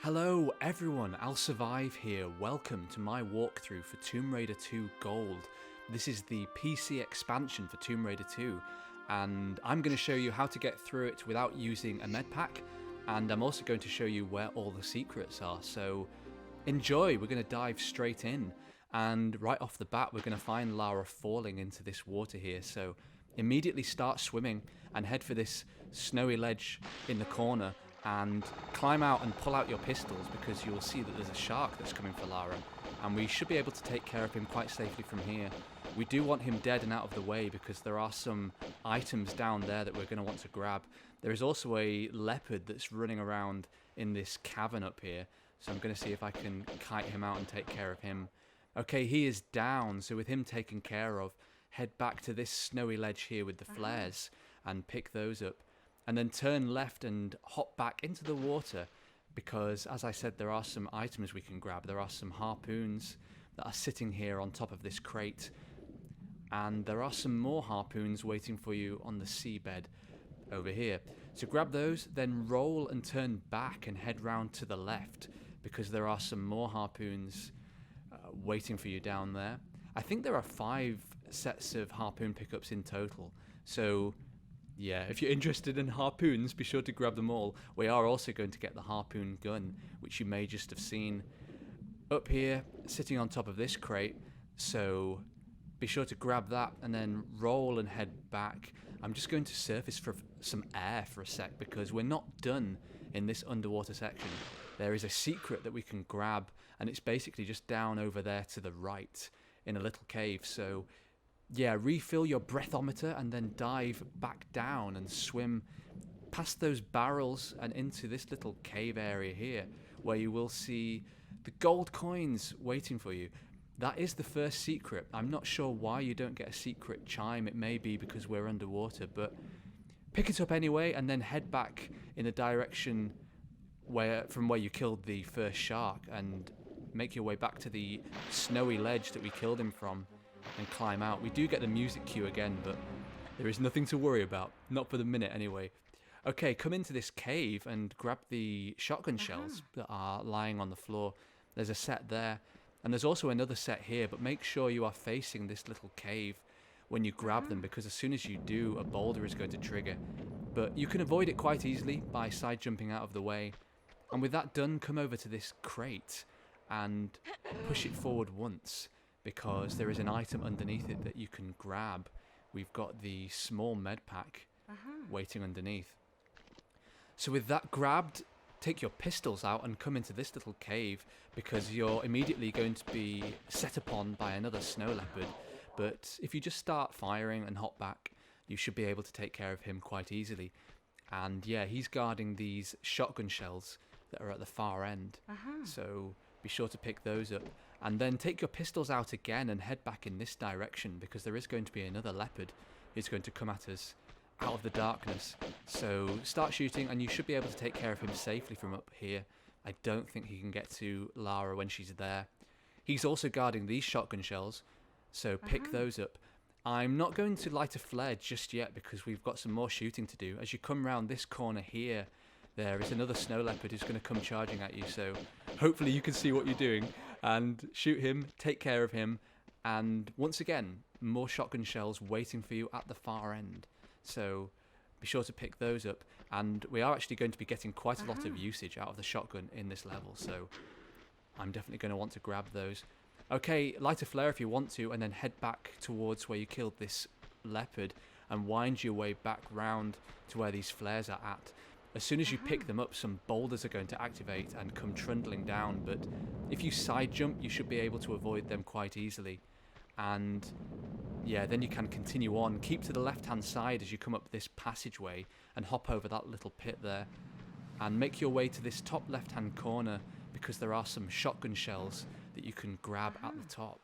Hello everyone, I'll Survive here. Welcome to my walkthrough for Tomb Raider 2 Gold. This is the PC expansion for Tomb Raider 2, and I'm going to show you how to get through it without using a medpack, and I'm also going to show you where all the secrets are, so enjoy. We're going to dive straight in, and right off the bat we're going to find Lara falling into this water here, so immediately start swimming and head for this snowy ledge in the corner and climb out and pull out your pistols, because you'll see that there's a shark that's coming for Lara, and we should be able to take care of him quite safely from here. We do want him dead and out of the way because there are some items down there that we're going to want to grab. There is also a leopard that's running around in this cavern up here, so I'm going to see if I can kite him out and take care of him. Okay, he is down, so with him taken care of, head back to this snowy ledge here with the flares and pick those up. And then turn left and hop back into the water, because, as I said, there are some items we can grab. There are some harpoons that are sitting here on top of this crate, and there are some more harpoons waiting for you on the seabed over here. So grab those, then roll and turn back and head round to the left, because there are some more harpoons waiting for you down there. I think there are 5 sets of harpoon pickups in total, so yeah, if you're interested in harpoons, be sure to grab them all. We are also going to get the harpoon gun, which you may just have seen up here, sitting on top of this crate. So be sure to grab that and then roll and head back. I'm just going to surface for some air for a sec, because we're not done in this underwater section. There is a secret that we can grab, and it's basically just down over there to the right in a little cave. So yeah, refill your breathometer and then dive back down and swim past those barrels and into this little cave area here, where you will see the gold coins waiting for you. That is the first secret. I'm not sure why you don't get a secret chime. It may be because we're underwater, but pick it up anyway and then head back in the direction from where you killed the first shark, and make your way back to the snowy ledge that we killed him from and climb out. We do get the music cue again, but there is nothing to worry about. Not for the minute anyway. Okay, come into this cave and grab the shotgun shells that are lying on the floor. There's a set there, and there's also another set here, but make sure you are facing this little cave when you grab them, because as soon as you do, a boulder is going to trigger. But you can avoid it quite easily by side jumping out of the way. And with that done, come over to this crate and push it forward once, because there is an item underneath it that you can grab. We've got the small med pack waiting underneath. So with that grabbed, take your pistols out and come into this little cave, because you're immediately going to be set upon by another snow leopard. But if you just start firing and hop back, you should be able to take care of him quite easily. And yeah, he's guarding these shotgun shells that are at the far end. So be sure to pick those up, and then take your pistols out again and head back in this direction, because there is going to be another leopard who's going to come at us out of the darkness. So start shooting and you should be able to take care of him safely from up here. I don't think he can get to Lara when she's there. He's also guarding these shotgun shells, so pick those up. I'm not going to light a flare just yet, because we've got some more shooting to do. As you come round this corner here, there is another snow leopard who's going to come charging at you, so hopefully you can see what you're doing and shoot him, take care of him, and once again, more shotgun shells waiting for you at the far end. So be sure to pick those up, and we are actually going to be getting quite a lot of usage out of the shotgun in this level, so I'm definitely going to want to grab those. Okay, light a flare if you want to, and then head back towards where you killed this leopard and wind your way back round to where these flares are at. As soon as you pick them up, some boulders are going to activate and come trundling down, but if you side jump, you should be able to avoid them quite easily. And yeah, then you can continue on. Keep to the left-hand side as you come up this passageway and hop over that little pit there. And make your way to this top left-hand corner, because there are some shotgun shells that you can grab at the top.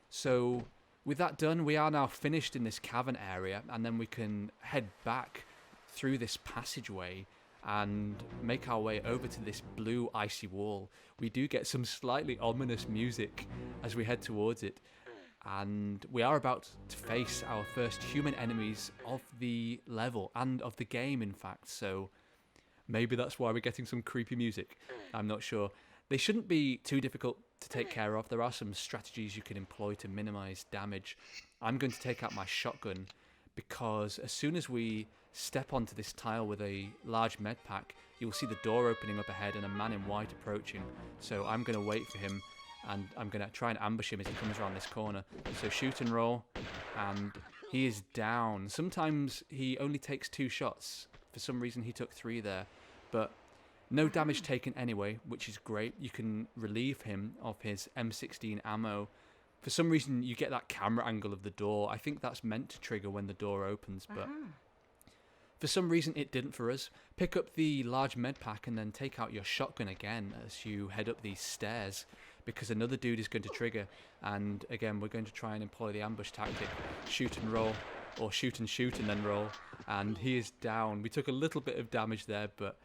So with that done, we are now finished in this cavern area, and then we can head back through this passageway and make our way over to this blue icy wall. We do get some slightly ominous music as we head towards it, and we are about to face our first human enemies of the level and of the game, in fact. So Maybe that's why we're getting some creepy music. I'm not sure. They shouldn't be too difficult to take care of. There are some strategies you can employ to minimize damage. I'm going to take out my shotgun because as soon as we step onto this tile with a large med pack, you'll see the door opening up ahead and a man in white approaching. So I'm going to wait for him, and I'm going to try and ambush him as he comes around this corner. So shoot and roll, and he is down. Sometimes he only takes 2 shots. For some reason he took 3 there, but no damage taken anyway, which is great. You can relieve him of his M16 ammo. For some reason you get that camera angle of the door. I think that's meant to trigger when the door opens, but for some reason it didn't for us. Pick up the large med pack and then take out your shotgun again as you head up these stairs, because another dude is going to trigger, and again we're going to try and employ the ambush tactic. Shoot and roll, or shoot and then roll, and he is down. We took a little bit of damage there, but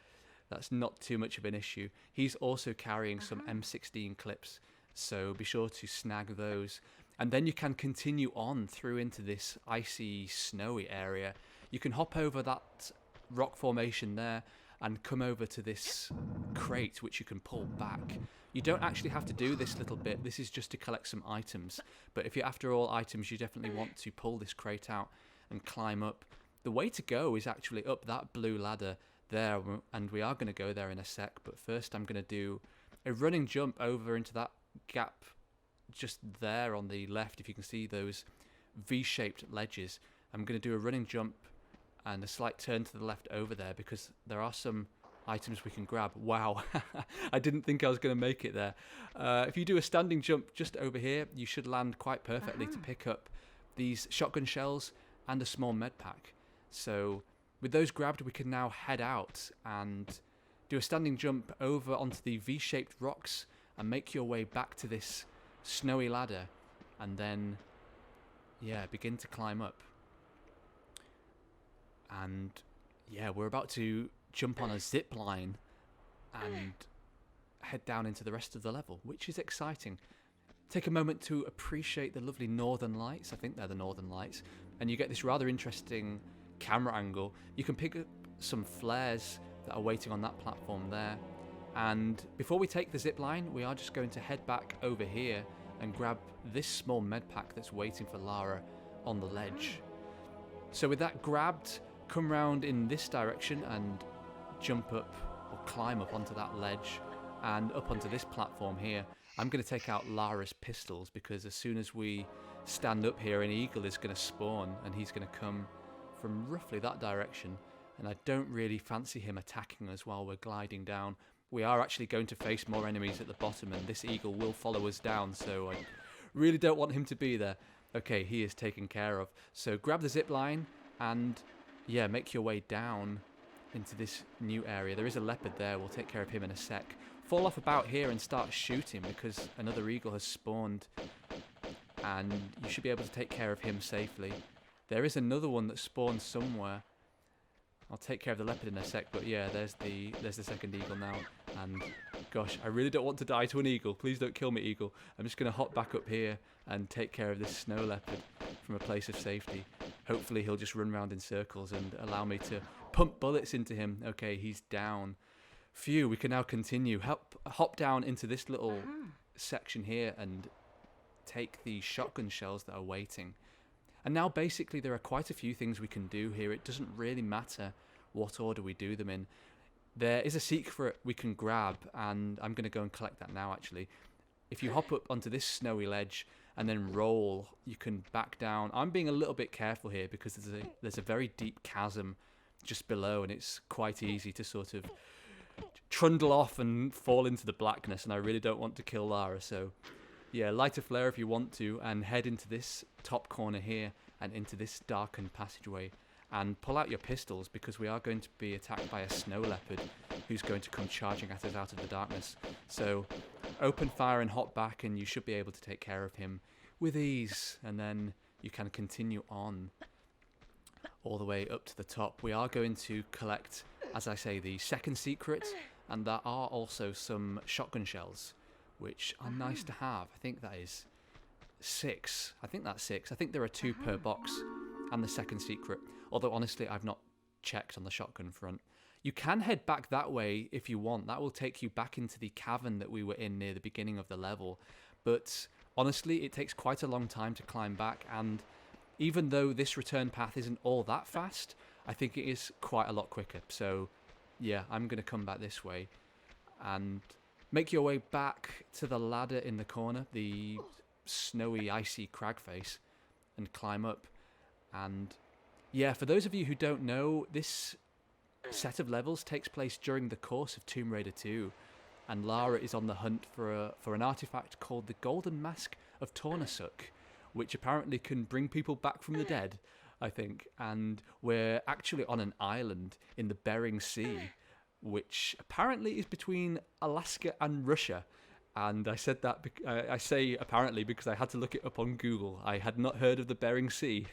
that's not too much of an issue. He's also carrying some M16 clips, so be sure to snag those. And then you can continue on through into this icy, snowy area. You can hop over that rock formation there and come over to this crate, which you can pull back. You don't actually have to do this little bit. This is just to collect some items. But if you're after all items, you definitely want to pull this crate out and climb up. The way to go is actually up that blue ladder there, and we are going to go there in a sec. But first I'm going to do a running jump over into that gap just there on the left. If you can see those V-shaped ledges, I'm going to do a running jump and a slight turn to the left over there, because there are some items we can grab. Wow, I didn't think I was going to make it there. If you do a standing jump just over here, you should land quite perfectly to pick up these shotgun shells and a small med pack. So with those grabbed, we can now head out and do a standing jump over onto the V-shaped rocks and make your way back to this snowy ladder, and then begin to climb up. And we're about to jump on a zip line and head down into the rest of the level, which is exciting. Take a moment to appreciate the lovely northern lights. I think they're the northern lights, and you get this rather interesting camera angle. You can pick up some flares that are waiting on that platform there, and before we take the zip line, we are just going to head back over here and grab this small med pack that's waiting for Lara on the ledge. So with that grabbed, come round in this direction and jump up or climb up onto that ledge and up onto this platform here. I'm going to take out Lara's pistols, because as soon as we stand up here, an eagle is going to spawn, and he's going to come from roughly that direction, and I don't really fancy him attacking us while we're gliding down. We are actually going to face more enemies at the bottom, and this eagle will follow us down, so I really don't want him to be there. Okay, he is taken care of. So grab the zip line and make your way down into this new area. There is a leopard there. We'll take care of him in a sec. Fall off about here and start shooting, because another eagle has spawned, and you should be able to take care of him safely. There is another one that spawned somewhere. I'll take care of the leopard in a sec, but there's the second eagle now. And gosh, I really don't want to die to an eagle. Please don't kill me, eagle. I'm just going to hop back up here and take care of this snow leopard from a place of safety. Hopefully he'll just run around in circles and allow me to pump bullets into him. Okay, he's down. Phew, we can now continue. Hop down into this little section here and take the shotgun shells that are waiting. And now basically there are quite a few things we can do here. It doesn't really matter what order we do them in. There is a secret we can grab, and I'm going to go and collect that now actually. If you hop up onto this snowy ledge and then roll, you can back down. I'm being a little bit careful here because there's a very deep chasm just below, and it's quite easy to sort of trundle off and fall into the blackness, and I really don't want to kill Lara, so light a flare if you want to, and head into this top corner here and into this darkened passageway, and pull out your pistols, because we are going to be attacked by a snow leopard who's going to come charging at us out of the darkness. So open fire and hop back, and you should be able to take care of him with ease, and then you can continue on all the way up to the top. We are going to collect, as I say, the second secret, and there are also some shotgun shells, which are nice to have. I think that is 6. I think that's 6. I think there are 2 per box, and the second secret. Although honestly, I've not checked on the shotgun front. You can head back that way if you want. That will take you back into the cavern that we were in near the beginning of the level. But honestly, it takes quite a long time to climb back, and even though this return path isn't all that fast, I think it is quite a lot quicker. So yeah, I'm going to come back this way and make your way back to the ladder in the corner, the snowy, icy crag face, and climb up. And yeah, for those of you who don't know, this set of levels takes place during the course of Tomb Raider 2, and Lara is on the hunt for an artifact called the Golden Mask of Tornasuk, which apparently can bring people back from the dead, I think. And we're actually on an island in the Bering Sea, which apparently is between Alaska and Russia. And I said that, I say apparently because I had to look it up on Google. I had not heard of the Bering Sea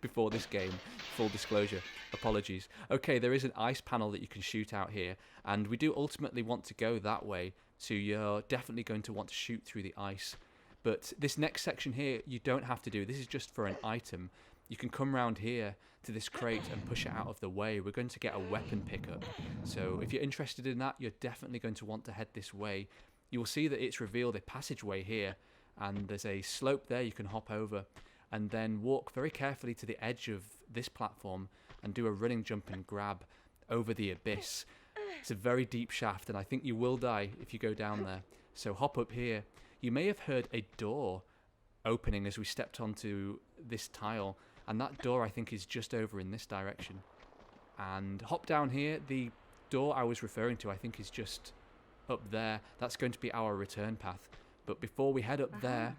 before this game. Full disclosure. Apologies. Okay, there is an ice panel that you can shoot out here. And we do ultimately want to go that way. So you're definitely going to want to shoot through the ice. But this next section here, you don't have to do. This is just for an item. You can come round here to this crate and push it out of the way. We're going to get a weapon pickup. So if you're interested in that, you're definitely going to want to head this way. You will see that it's revealed a passageway here, and there's a slope there you can hop over, and then walk very carefully to the edge of this platform and do a running jump and grab over the abyss. It's a very deep shaft, and I think you will die if you go down there. So hop up here. You may have heard a door opening as we stepped onto this tile, and that door I think is just over in this direction. And hop down here. The door I was referring to I think is just up there. That's going to be our return path. But before we head up there,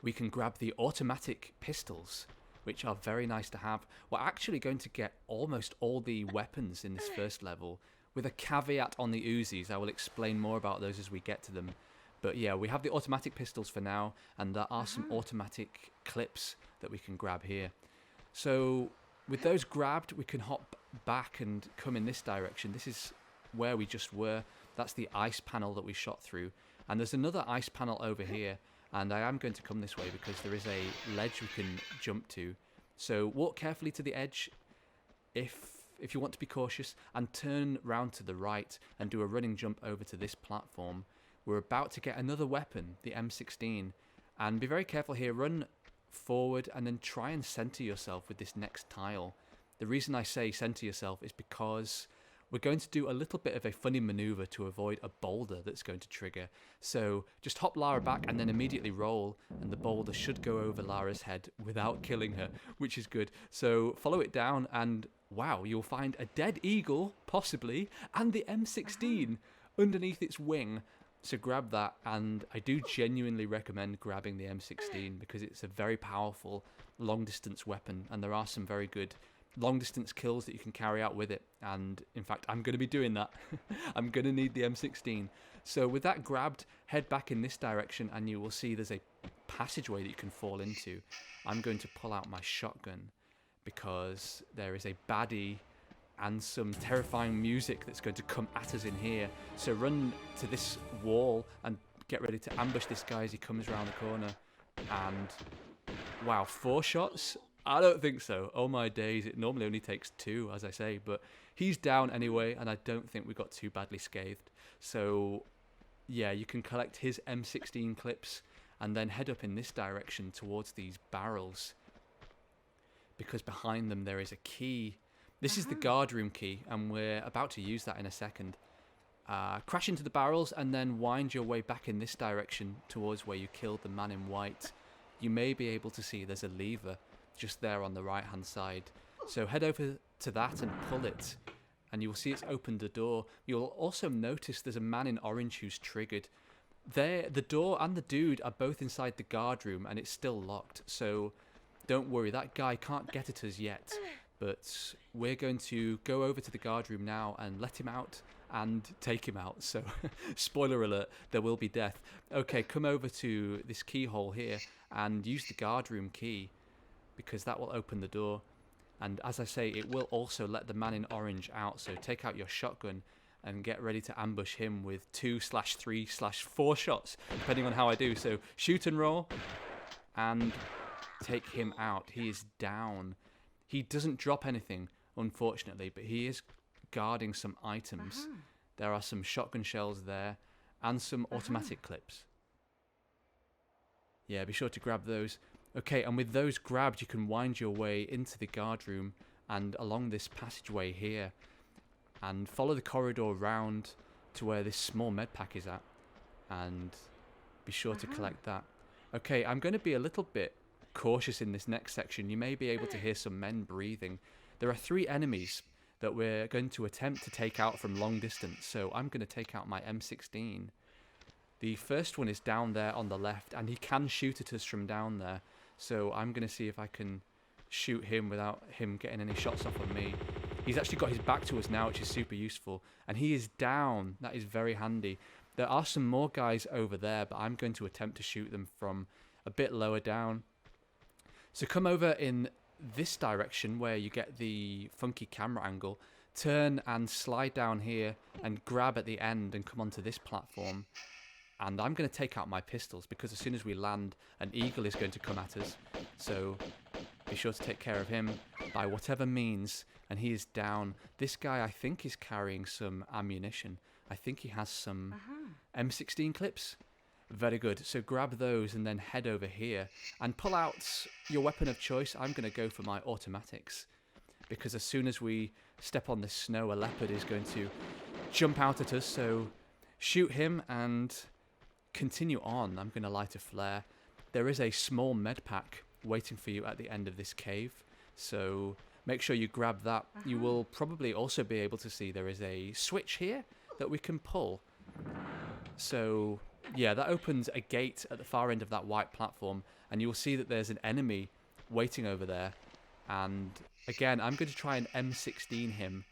we can grab the automatic pistols, which are very nice to have. We're actually going to get almost all the weapons in this first level, with a caveat on the Uzis. I will explain more about those as we get to them. But yeah, we have the automatic pistols for now, and there are some automatic clips that we can grab here. So with those grabbed, we can hop back and come in this direction. This is where we just were. That's the ice panel that we shot through. And there's another ice panel over here. And I am going to come this way because there is a ledge we can jump to. So walk carefully to the edge if you want to be cautious, and turn round to the right and do a running jump over to this platform. We're about to get another weapon, the M16. And be very careful here. Run forward and then try and center yourself with this next tile. The reason I say center yourself is because we're going to do a little bit of a funny maneuver to avoid a boulder that's going to trigger. So just hop Lara back and then immediately roll, and the boulder should go over Lara's head without killing her, which is good. So follow it down, and wow, you'll find a dead eagle, possibly, and the M16 underneath its wing. So grab that, and I do genuinely recommend grabbing the M16 because it's a very powerful long-distance weapon, and there are some very good long-distance kills that you can carry out with it. And in fact, I'm going to be doing that. I'm going to need the M16. So with that grabbed, head back in this direction, and you will see there's a passageway that you can fall into. I'm going to pull out my shotgun because there is a baddie and some terrifying music that's going to come at us in here. So run to this wall and get ready to ambush this guy as he comes around the corner. And wow, 4 shots? I don't think so. Oh my days, it normally only takes 2, as I say, but he's down anyway, and I don't think we got too badly scathed. So yeah, you can collect his M16 clips and then head up in this direction towards these barrels, because behind them there is a key. This is the guardroom key, and we're about to use that in a second. Crash into the barrels and then wind your way back in this direction towards where you killed the man in white. You may be able to see there's a lever just there on the right hand side. So head over to that and pull it, and you will see it's opened a door. You'll also notice there's a man in orange who's triggered. There, the door and the dude are both inside the guardroom, and it's still locked. So don't worry, that guy can't get at us yet. But we're going to go over to the guardroom now and let him out and take him out. So, spoiler alert, there will be death. Okay, come over to this keyhole here and use the guardroom key, because that will open the door. And as I say, it will also let the man in orange out. So take out your shotgun and get ready to ambush him with 2/3/4 shots, depending on how I do. So shoot and roll and take him out. He is down. He doesn't drop anything, unfortunately, but he is guarding some items. There are some shotgun shells there and some automatic clips. Yeah, be sure to grab those. Okay, and with those grabbed, you can wind your way into the guard room and along this passageway here, and follow the corridor round to where this small medpack is at, and be sure to collect that. Okay, I'm going to be a little bit cautious in this next section. You may be able to hear some men breathing. There are 3 enemies that we're going to attempt to take out from long distance, so I'm going to take out my M16. The first one is down there on the left, and he can shoot at us from down there, so I'm going to see if I can shoot him without him getting any shots off on me. He's actually got his back to us now, which is super useful, and he is down. That is very handy. There are some more guys over there, but I'm going to attempt to shoot them from a bit lower down. So come over in this direction where you get the funky camera angle, turn and slide down here and grab at the end and come onto this platform. And I'm going to take out my pistols because as soon as we land, an eagle is going to come at us. So be sure to take care of him by whatever means. And he is down. This guy, I think, is carrying some ammunition. I think he has some M16 clips. Very good. So grab those and then head over here and pull out your weapon of choice. I'm going to go for my automatics because as soon as we step on this snow, a leopard is going to jump out at us. So shoot him and continue on. I'm going to light a flare. There is a small medpack waiting for you at the end of this cave, so make sure you grab that. You will probably also be able to see there is a switch here that we can pull. So yeah, that opens a gate at the far end of that white platform, and you will see that there's an enemy waiting over there. And again, I'm going to try and M16 him,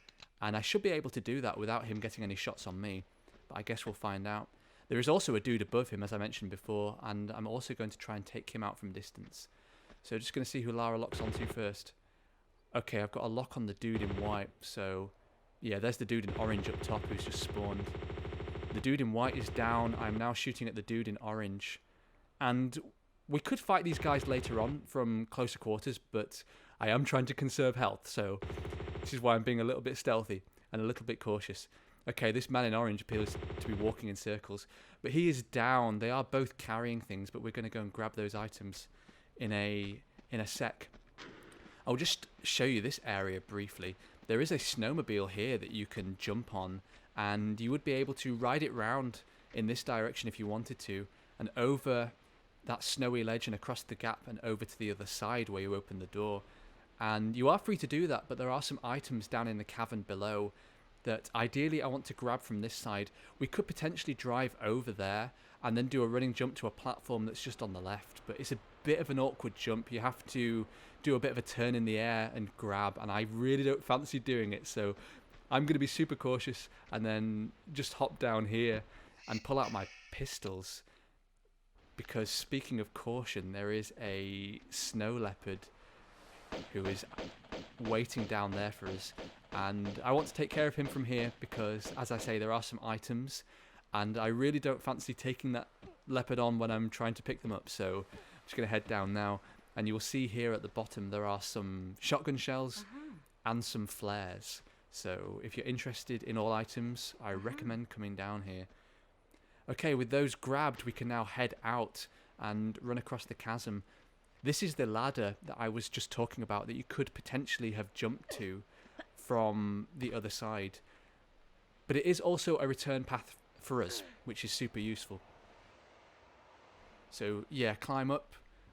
and I should be able to do that without him getting any shots on me, but I guess we'll find out. There is also a dude above him, as I mentioned before, and I'm also going to try and take him out from distance. So just going to see who Lara locks onto first. Okay, I've got a lock on the dude in white, so yeah, there's the dude in orange up top who's just spawned. The dude in white is down. I'm now shooting at the dude in orange. And we could fight these guys later on from closer quarters, but I am trying to conserve health, so this is why I'm being a little bit stealthy and a little bit cautious. Okay, this man in orange appears to be walking in circles, but he is down. They are both carrying things, but we're going to go and grab those items in a sec. I'll just show you this area briefly. There is a snowmobile here that you can jump on, and you would be able to ride it round in this direction if you wanted to, and over that snowy ledge and across the gap and over to the other side where you open the door. And you are free to do that, but there are some items down in the cavern below that ideally I want to grab from this side. We could potentially drive over there and then do a running jump to a platform that's just on the left, but it's a bit of an awkward jump. You have to do a bit of a turn in the air and grab, and I really don't fancy doing it, so I'm going to be super cautious and then just hop down here and pull out my pistols, because speaking of caution, there is a snow leopard who is waiting down there for us, and I want to take care of him from here because, as I say, there are some items and I really don't fancy taking that leopard on when I'm trying to pick them up, so I'm just going to head down now. And you will see here at the bottom there are some shotgun shells and some flares, so if you're interested in all items, I recommend coming down here. Okay, with those grabbed, we can now head out and run across the chasm. This is the ladder that I was just talking about that you could potentially have jumped to from the other side. But it is also a return path for us, which is super useful. So yeah, climb up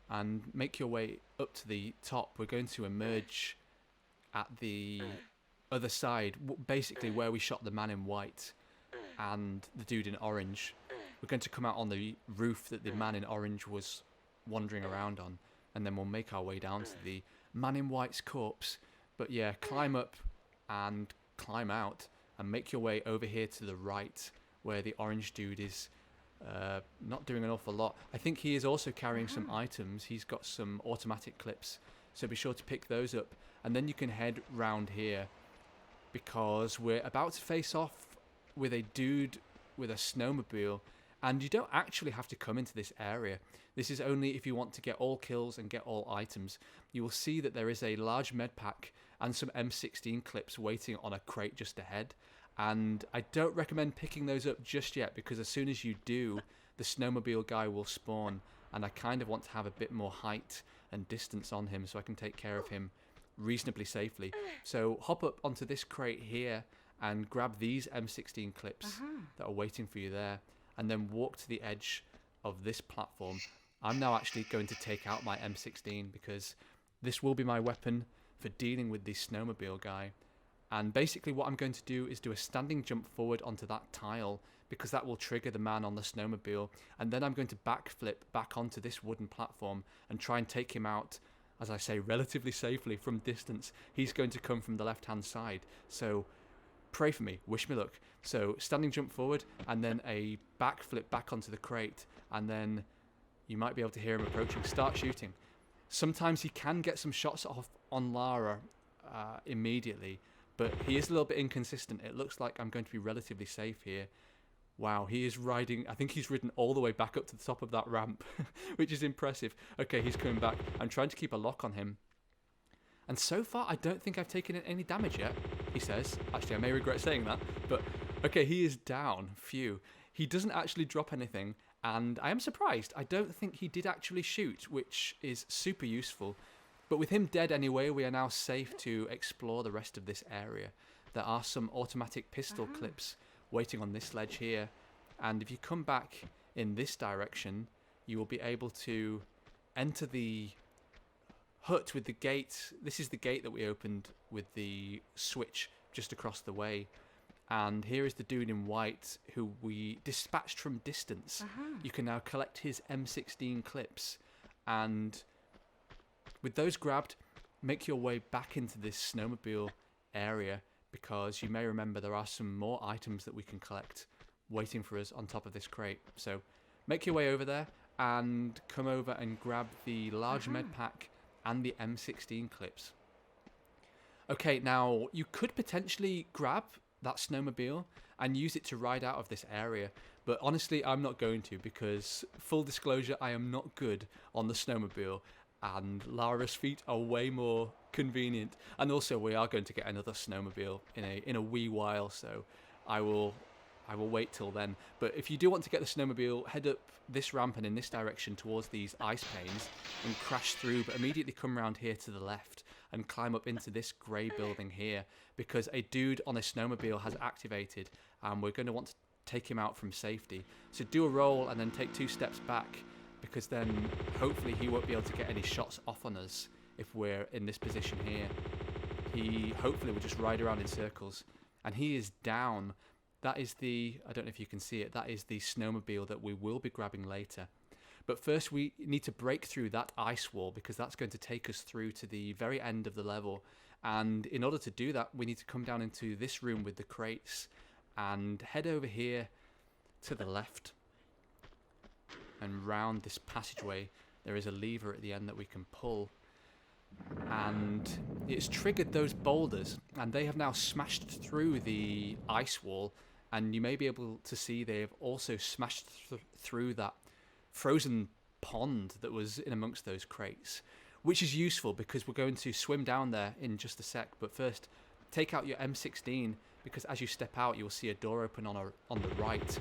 and make your way up to the top. We're going to emerge at the other side, basically where we shot the man in white and the dude in orange. We're going to come out on the roof that the man in orange was wandering around on, and then we'll make our way down to the man in white's corpse. But yeah, climb up and climb out and make your way over here to the right where the orange dude is not doing an awful lot. I think he is also carrying some items. He's got some automatic clips, so be sure to pick those up, and then you can head round here because we're about to face off with a dude with a snowmobile, and you don't actually have to come into this area. This is only if you want to get all kills and get all items. You will see that there is a large med pack and some M16 clips waiting on a crate just ahead. And I don't recommend picking those up just yet, because as soon as you do, the snowmobile guy will spawn, and I kind of want to have a bit more height and distance on him so I can take care of him reasonably safely. So hop up onto this crate here and grab these M16 clips that are waiting for you there, and then walk to the edge of this platform. I'm now actually going to take out my M16 because this will be my weapon for dealing with the snowmobile guy. And basically what I'm going to do is do a standing jump forward onto that tile, because that will trigger the man on the snowmobile, and then I'm going to backflip back onto this wooden platform and try and take him out, as I say, relatively safely from distance. He's going to come from the left hand side, so pray for me, wish me luck. So standing jump forward and then a backflip back onto the crate, and then you might be able to hear him approaching. Start shooting. Sometimes he can get some shots off on Lara immediately, but he is a little bit inconsistent. It looks like I'm going to be relatively safe here. Wow, he is riding, I think he's ridden all the way back up to the top of that ramp, which is impressive. Okay, he's coming back. I'm trying to keep a lock on him. And so far, I don't think I've taken any damage yet, he says. Actually, I may regret saying that, but okay, he is down. Phew. He doesn't actually drop anything, and I am surprised. I don't think he did actually shoot, which is super useful. But with him dead anyway, we are now safe to explore the rest of this area. There are some automatic pistol clips waiting on this ledge here, and if you come back in this direction, you will be able to enter the hut with the gate. This is the gate that we opened with the switch just across the way, and here is the dude in white who we dispatched from distance. You can now collect his M16 clips, and with those grabbed, make your way back into this snowmobile area, because you may remember there are some more items that we can collect waiting for us on top of this crate. So make your way over there and come over and grab the large medpack and the M16 clips. Okay, now you could potentially grab that snowmobile and use it to ride out of this area, but honestly I'm not going to, because full disclosure, I am not good on the snowmobile, and Lara's feet are way more convenient, and also we are going to get another snowmobile in a wee while, so I will wait till then. But if you do want to get the snowmobile, head up this ramp and in this direction towards these ice panes and crash through, but immediately come around here to the left and climb up into this grey building here, because a dude on a snowmobile has activated and we're going to want to take him out from safety. So do a roll and then take 2 steps back, because then hopefully he won't be able to get any shots off on us if we're in this position here. He hopefully will just ride around in circles, and he is down. That is the, I don't know if you can see it, that is the snowmobile that we will be grabbing later. But first we need to break through that ice wall, because that's going to take us through to the very end of the level, and in order to do that we need to come down into this room with the crates and head over here to the left and round this passageway. There is a lever at the end that we can pull, and it's triggered those boulders, and they have now smashed through the ice wall, and you may be able to see they have also smashed through that frozen pond that was in amongst those crates, which is useful because we're going to swim down there in just a sec. But first, take out your M16, because as you step out you'll see a door open on the right,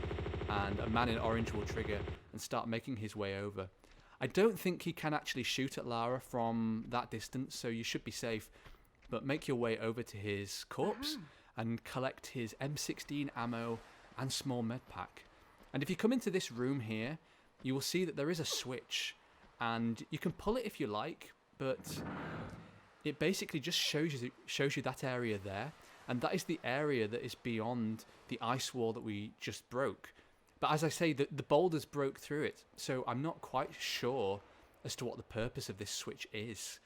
and a man in orange will trigger and start making his way over. I don't think he can actually shoot at Lara from that distance, so you should be safe, but make your way over to his corpse and collect his M16 ammo and small medpack. And if you come into this room here, you will see that there is a switch, and you can pull it if you like, but it basically just shows you that area there, and that is the area that is beyond the ice wall that we just broke. But as I say, the boulders broke through it, so I'm not quite sure as to what the purpose of this switch is,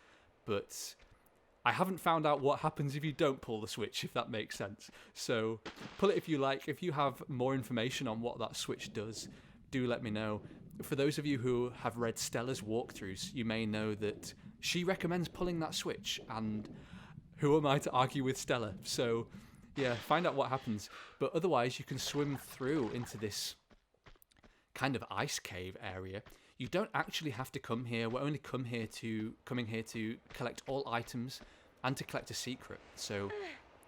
but I haven't found out what happens if you don't pull the switch, if that makes sense. So pull it if you like. If you have more information on what that switch does, do let me know. For those of you who have read Stella's walkthroughs, you may know that she recommends pulling that switch, and who am I to argue with Stella? So yeah, find out what happens. But otherwise, you can swim through into this kind of ice cave area. You don't actually have to come here. We're only coming here to collect all items and to collect a secret. So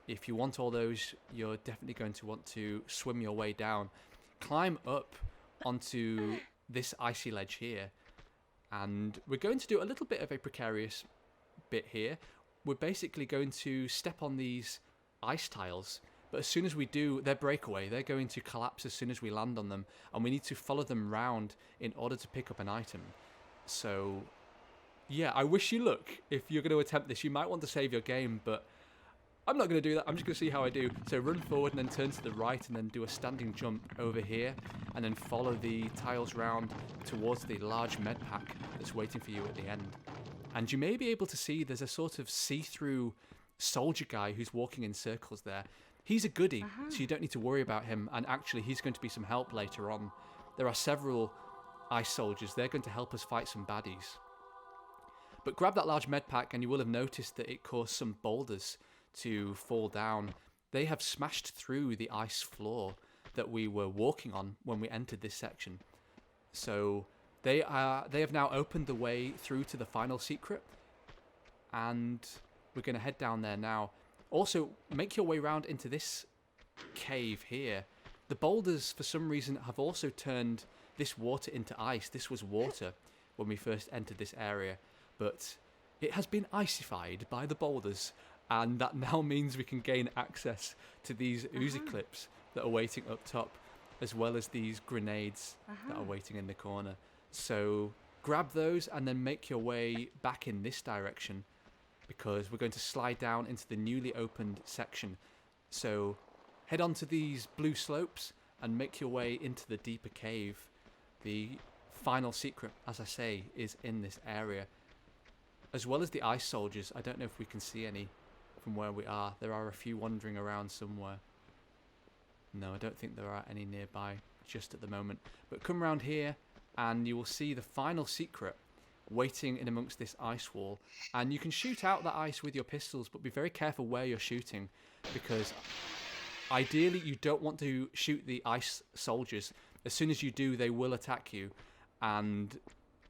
if you want all those, you're definitely going to want to swim your way down, climb up onto this icy ledge here, and we're going to do a little bit of a precarious bit here. We're basically going to step on these ice tiles, but as soon as we do, they're breakaway. They're going to collapse as soon as we land on them, and we need to follow them round in order to pick up an item. So yeah, I wish you luck. If you're going to attempt this, you might want to save your game, but I'm not going to do that. I'm just going to see how I do. So run forward and then turn to the right and then do a standing jump over here and then follow the tiles round towards the large med pack that's waiting for you at the end. And you may be able to see there's a sort of see-through soldier guy who's walking in circles there. He's a goodie, so you don't need to worry about him, and actually he's going to be some help later on. There are several ice soldiers. They're going to help us fight some baddies. But grab that large med pack and you will have noticed that it caused some boulders to fall down. They have smashed through the ice floor that we were walking on when we entered this section. So they have now opened the way through to the final secret, and we're going to head down there now. Also, make your way round into this cave here. The boulders, for some reason, have also turned this water into ice. This was water when we first entered this area, but it has been icified by the boulders, and that now means we can gain access to these Uzi clips that are waiting up top, as well as these grenades that are waiting in the corner. So grab those and then make your way back in this direction, because we're going to slide down into the newly opened section. So head on to these blue slopes and make your way into the deeper cave. The final secret, as I say, is in this area, as well as the ice soldiers. I don't know if we can see any from where we are. There are a few wandering around somewhere. No, I don't think there are any nearby just at the moment. But come around here and you will see the final secret waiting in amongst this ice wall. And you can shoot out the ice with your pistols, but be very careful where you're shooting, because ideally you don't want to shoot the ice soldiers. As soon as you do, they will attack you. And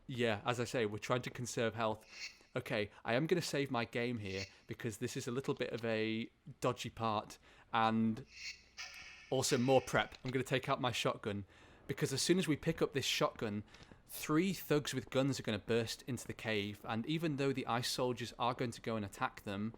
yeah, as I say, we're trying to conserve health. Okay, I am going to save my game here because this is a little bit of a dodgy part, and also more prep. I'm going to take out my shotgun, because as soon as we pick up this shotgun, 3 thugs with guns are going to burst into the cave, and even though the ice soldiers are going to go and attack them,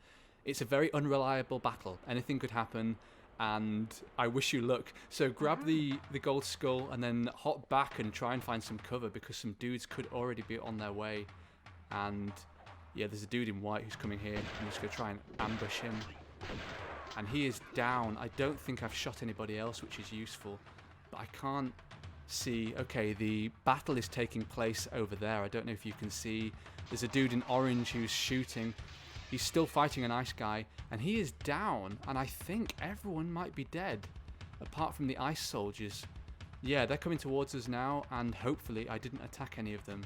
it's a very unreliable battle. Anything could happen, and I wish you luck. So grab the gold skull and then hop back and try and find some cover, because some dudes could already be on their way. And yeah, there's a dude in white who's coming here. I'm just going to try and ambush him. And he is down. I don't think I've shot anybody else, which is useful. But I can't see. Okay, the battle is taking place over there. I don't know if you can see. There's a dude in orange who's shooting. He's still fighting an ice guy, and he is down. And I think everyone might be dead, apart from the ice soldiers. Yeah, they're coming towards us now, and hopefully I didn't attack any of them.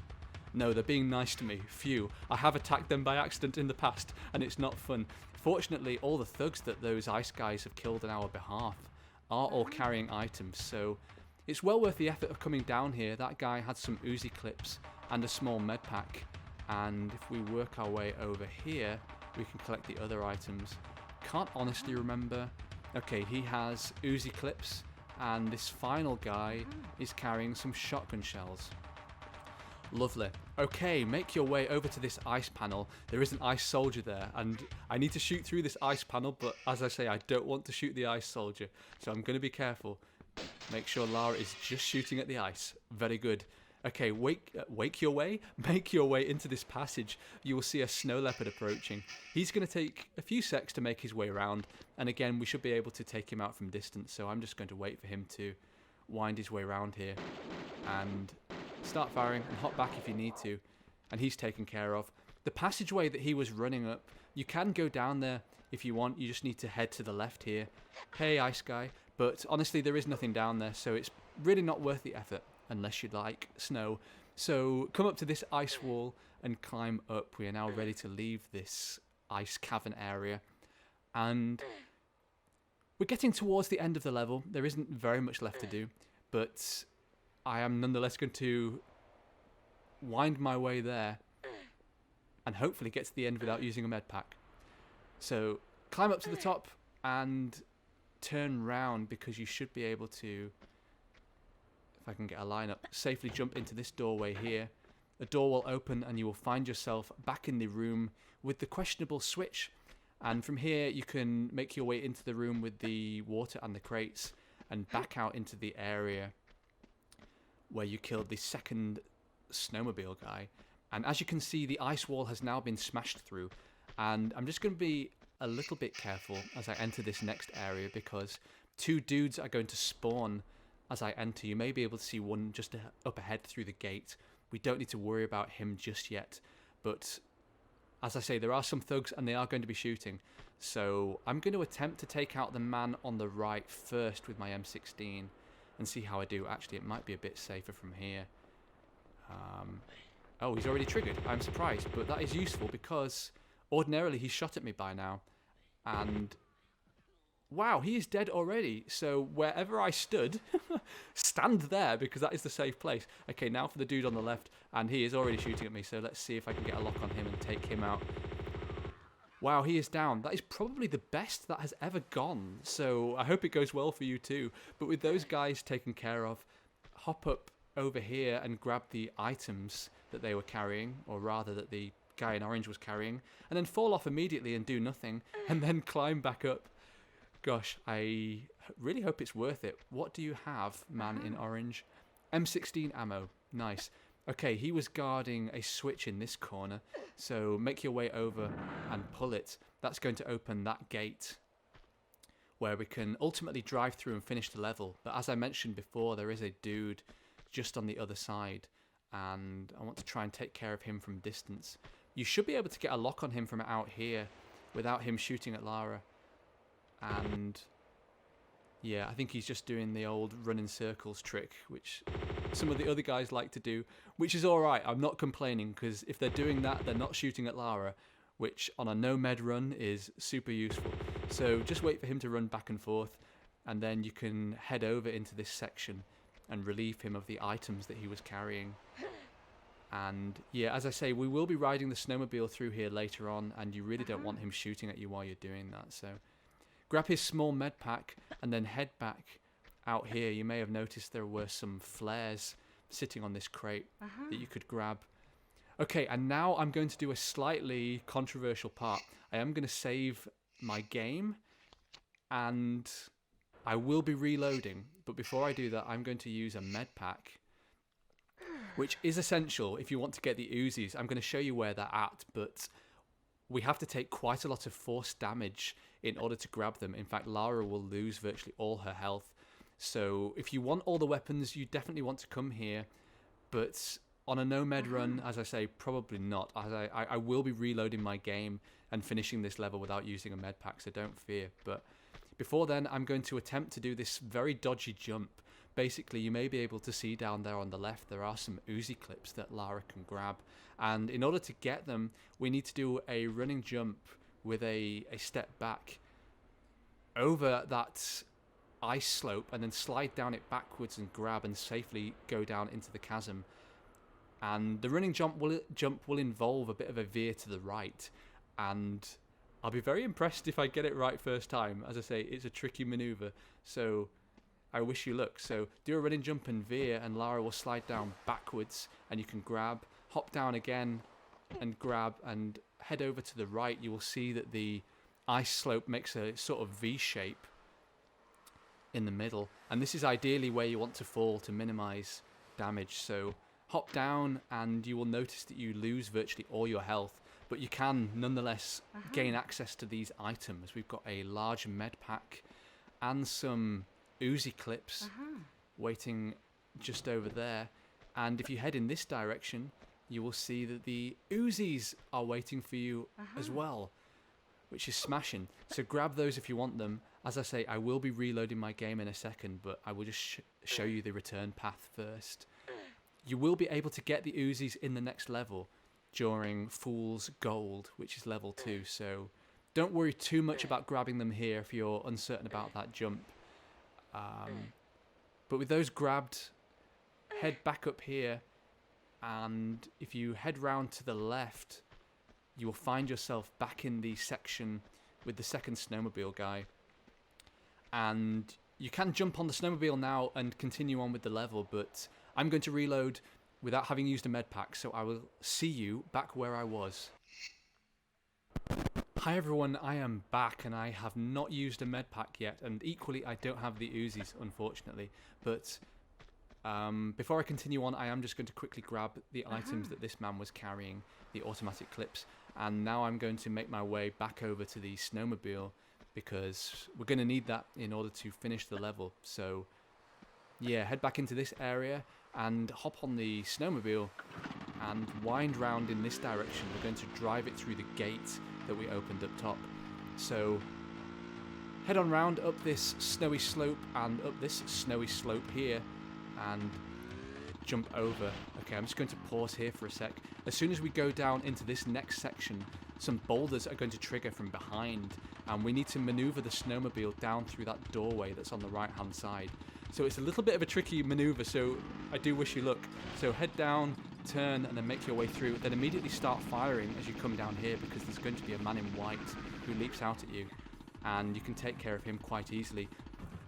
No, they're being nice to me. Phew. I have attacked them by accident in the past, and it's not fun. Fortunately, all the thugs that those ice guys have killed on our behalf are all carrying items, so it's well worth the effort of coming down here. That guy had some Uzi clips and a small med pack, and if we work our way over here, we can collect the other items. Can't honestly remember. Okay, he has Uzi clips, and this final guy is carrying some shotgun shells. Lovely. Okay, make your way over to this ice panel. There is an ice soldier there, and I need to shoot through this ice panel, but as I say, I don't want to shoot the ice soldier, so I'm going to be careful. Make sure Lara is just shooting at the ice. Very good. Okay, make your way into this passage. You will see a snow leopard approaching. He's going to take a few secs to make his way around, and again, we should be able to take him out from distance, so I'm just going to wait for him to wind his way around here and start firing and hop back if you need to, and he's taken care of. The passageway that he was running up, you can go down there if you want. You just need to head to the left here. Hey, ice guy. But honestly, there is nothing down there, so it's really not worth the effort unless you like snow. So come up to this ice wall and climb up. We are now ready to leave this ice cavern area, and we're getting towards the end of the level. There isn't very much left to do, but I am nonetheless going to wind my way there and hopefully get to the end without using a med pack. So climb up to the top and turn round, because you should be able to, if I can get a line up, safely jump into this doorway here. The door will open and you will find yourself back in the room with the questionable switch. And from here you can make your way into the room with the water and the crates and back out into the area where you killed the second snowmobile guy. And as you can see, the ice wall has now been smashed through. And I'm just going to be a little bit careful as I enter this next area, because two dudes are going to spawn as I enter. You may be able to see one just up ahead through the gate. We don't need to worry about him just yet. But as I say, there are some thugs and they are going to be shooting. So I'm going to attempt to take out the man on the right first with my M16 and see how I do. Actually, it might be a bit safer from here. Oh, he's already triggered. I'm surprised, but that is useful because ordinarily he's shot at me by now. And wow, he is dead already. So wherever I stood, stand there, because that is the safe place. Okay, now for the dude on the left, and he is already shooting at me. So let's see if I can get a lock on him and take him out. Wow, he is down. That is probably the best that has ever gone. So I hope it goes well for you too. But with those guys taken care of, hop up over here and grab the items that they were carrying, or rather that the guy in orange was carrying, and then fall off immediately and do nothing, and then climb back up. Gosh, I really hope it's worth it. What do you have, man in orange? M16 ammo. Nice. Okay, he was guarding a switch in this corner, so make your way over and pull it. That's going to open that gate where we can ultimately drive through and finish the level. But as I mentioned before, there is a dude just on the other side, and I want to try and take care of him from distance. You should be able to get a lock on him from out here without him shooting at Lara. And yeah, I think he's just doing the old run in circles trick, which some of the other guys like to do, which is alright. I'm not complaining, because if they're doing that, they're not shooting at Lara, which on a no med run is super useful. So just wait for him to run back and forth, and then you can head over into this section and relieve him of the items that he was carrying. And yeah, as I say, we will be riding the snowmobile through here later on, and you really don't want him shooting at you while you're doing that. So grab his small med pack and then head back out here. You may have noticed there were some flares sitting on this crate that you could grab. Okay, and now I'm going to do a slightly controversial part. I am going to save my game, and I will be reloading. But before I do that, I'm going to use a med pack, which is essential if you want to get the Uzis. I'm going to show you where they're at, but we have to take quite a lot of force damage in order to grab them. In fact, Lara will lose virtually all her health. So if you want all the weapons, you definitely want to come here. But on a no-med run, as I say, probably not. As I will be reloading my game and finishing this level without using a med pack, so don't fear. But before then, I'm going to attempt to do this very dodgy jump. Basically, you may be able to see down there on the left, there are some Uzi clips that Lara can grab. And in order to get them, we need to do a running jump with a step back over that ice slope, and then slide down it backwards and grab and safely go down into the chasm. And the running jump will involve a bit of a veer to the right, and I'll be very impressed if I get it right first time. As I say, it's a tricky maneuver, so I wish you luck. So do a running jump and veer, and Lara will slide down backwards, and you can grab, hop down again and grab, and head over to the right. You will see that the ice slope makes a sort of V shape in the middle, and this is ideally where you want to fall to minimize damage. So hop down, and you will notice that you lose virtually all your health, but you can nonetheless gain access to these items. We've got a large med pack and some Uzi clips waiting just over there, and if you head in this direction, you will see that the Uzis are waiting for you as well, which is smashing. So grab those if you want them. As I say, I will be reloading my game in a second, but I will just show you the return path first. You will be able to get the Uzis in the next level during Fool's Gold, which is level 2, so don't worry too much about grabbing them here if you're uncertain about that jump. But with those grabbed, head back up here, and if you head round to the left, you will find yourself back in the section with the second snowmobile guy. And you can jump on the snowmobile now and continue on with the level, but I'm going to reload without having used a medpack, so I will see you back where I was. Hi everyone, I am back and I have not used a medpack yet, and equally I don't have the Uzis, unfortunately, but before I continue on, I am just going to quickly grab the items that this man was carrying, the automatic clips, and now I'm going to make my way back over to the snowmobile because we're going to need that in order to finish the level. So yeah, head back into this area and hop on the snowmobile and wind round in this direction. We're going to drive it through the gate that we opened up top. So head on round up this snowy slope and up this snowy slope here and jump over. Okay, I'm just going to pause here for a sec. As soon as we go down into this next section, some boulders are going to trigger from behind, and we need to maneuver the snowmobile down through that doorway that's on the right hand side. So it's a little bit of a tricky maneuver, so I do wish you luck. So head down, turn, and then make your way through, then immediately start firing as you come down here, because there's going to be a man in white who leaps out at you, and you can take care of him quite easily.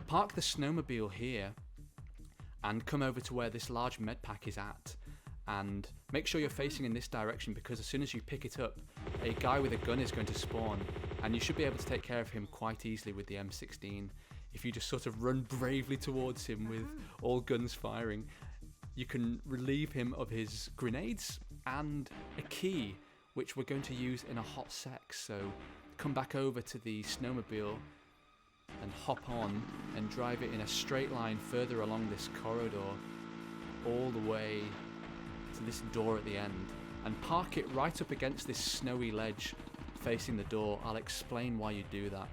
Park the snowmobile here and come over to where this large medpack is at, and make sure you're facing in this direction, because as soon as you pick it up, a guy with a gun is going to spawn, and you should be able to take care of him quite easily with the M16 if you just sort of run bravely towards him with all guns firing. You can relieve him of his grenades and a key, which we're going to use in a hot sec. So come back over to the snowmobile and hop on and drive it in a straight line further along this corridor all the way to this door at the end, and park it right up against this snowy ledge facing the door. I'll explain why you do that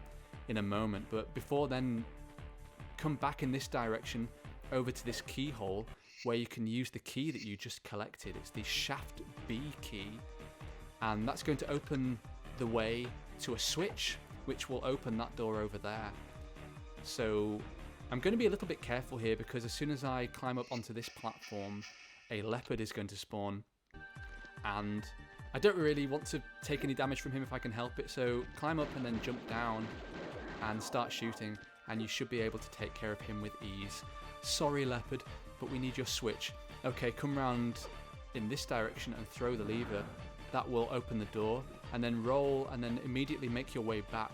in a moment, but before then, come back in this direction over to this keyhole where you can use the key that you just collected. It's the shaft B key, and that's going to open the way to a switch which will open that door over there. So I'm going to be a little bit careful here, because as soon as I climb up onto this platform, a leopard is going to spawn, and I don't really want to take any damage from him if I can help it. So climb up and then jump down and start shooting, and you should be able to take care of him with ease. Sorry leopard, but we need your switch. Okay, come round in this direction and throw the lever. That will open the door, and then roll and then immediately make your way back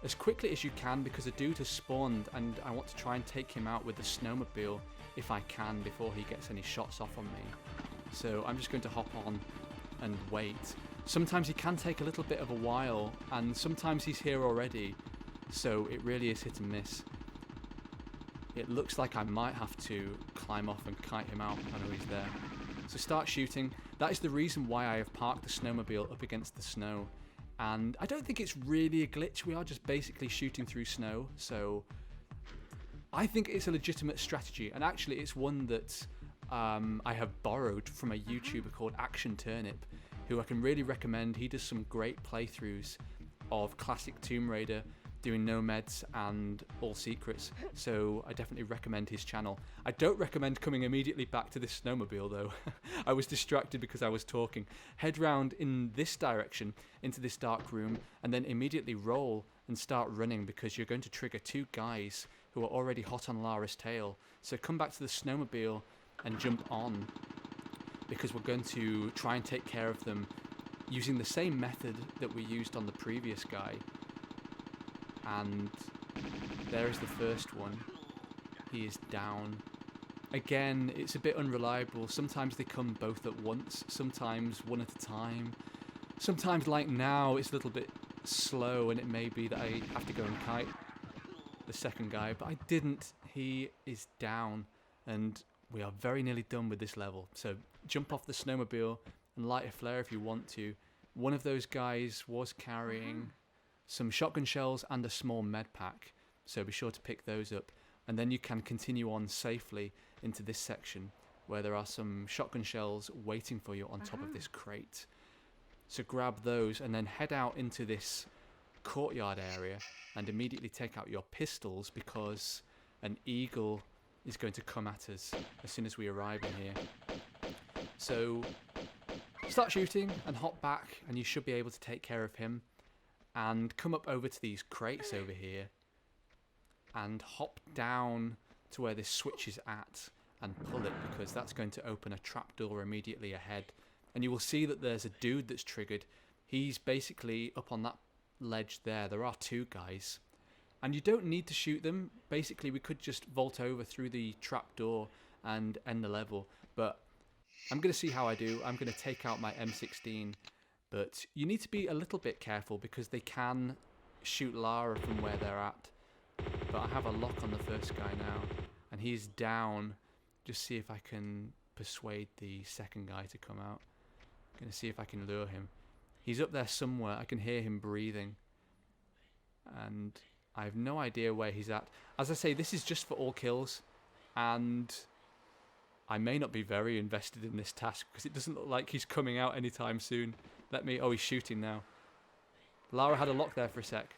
as quickly as you can, because a dude has spawned and I want to try and take him out with the snowmobile if I can before he gets any shots off on me. So I'm just going to hop on and wait. Sometimes he can take a little bit of a while, and sometimes he's here already, so it really is hit and miss. It looks like I might have to climb off and kite him out. I know he's there. So start shooting. That is the reason why I have parked the snowmobile up against the snow. And I don't think it's really a glitch. We are just basically shooting through snow. So I think it's a legitimate strategy. And actually it's one that I have borrowed from a YouTuber called Action Turnip, who I can really recommend. He does some great playthroughs of classic Tomb Raider, doing no meds and all secrets, so I definitely recommend his channel. I don't recommend coming immediately back to this snowmobile though. I was distracted because I was talking. Head round in this direction into this dark room and then immediately roll and start running, because you're going to trigger two guys who are already hot on Lara's tail. So come back to the snowmobile and jump on, because we're going to try and take care of them using the same method that we used on the previous guy. And there is the first one. He is down. Again, it's a bit unreliable. Sometimes they come both at once, sometimes one at a time. Sometimes, like now, it's a little bit slow, and it may be that I have to go and kite the second guy, but I didn't. He is down, and we are very nearly done with this level. So jump off the snowmobile and light a flare if you want to. One of those guys was carrying some shotgun shells and a small med pack, so be sure to pick those up, and then you can continue on safely into this section where there are some shotgun shells waiting for you on top of this crate. So grab those and then head out into this courtyard area and immediately take out your pistols, because an eagle is going to come at us as soon as we arrive in here. So start shooting and hop back, and you should be able to take care of him. and come up over to these crates over here and hop down to where this switch is at and pull it, because that's going to open a trapdoor immediately ahead. And you will see that there's a dude that's triggered. He's basically up on that ledge there. There are two guys. And you don't need to shoot them. Basically, we could just vault over through the trapdoor and end the level. But I'm going to see how I do. I'm going to take out my M16. But you need to be a little bit careful because they can shoot Lara from where they're at. But I have a lock on the first guy now. And he's down. Just see if I can persuade the second guy to come out. I'm going to see if I can lure him. He's up there somewhere. I can hear him breathing. And I have no idea where he's at. As I say, this is just for all kills. And I may not be very invested in this task because it doesn't look like he's coming out anytime soon. Oh, he's shooting now. Lara had a lock there for a sec.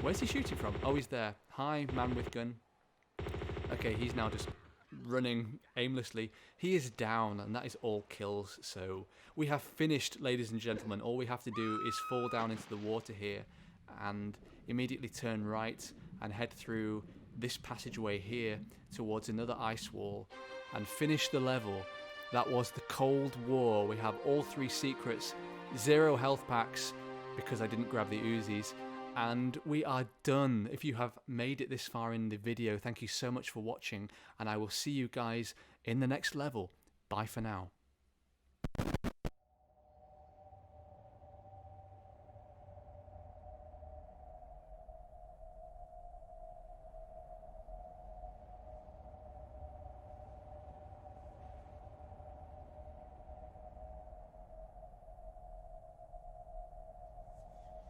Where's he shooting from? Oh, he's there. Hi, man with gun. Okay, he's now just running aimlessly. He is down, and that is all kills. So we have finished, ladies and gentlemen. All we have to do is fall down into the water here and immediately turn right and head through this passageway here towards another ice wall and finish the level. That was the Cold War. We have all 3 secrets, 0 health packs because I didn't grab the Uzis, and we are done. If you have made it this far in the video, thank you so much for watching, and I will see you guys in the next level. Bye for now.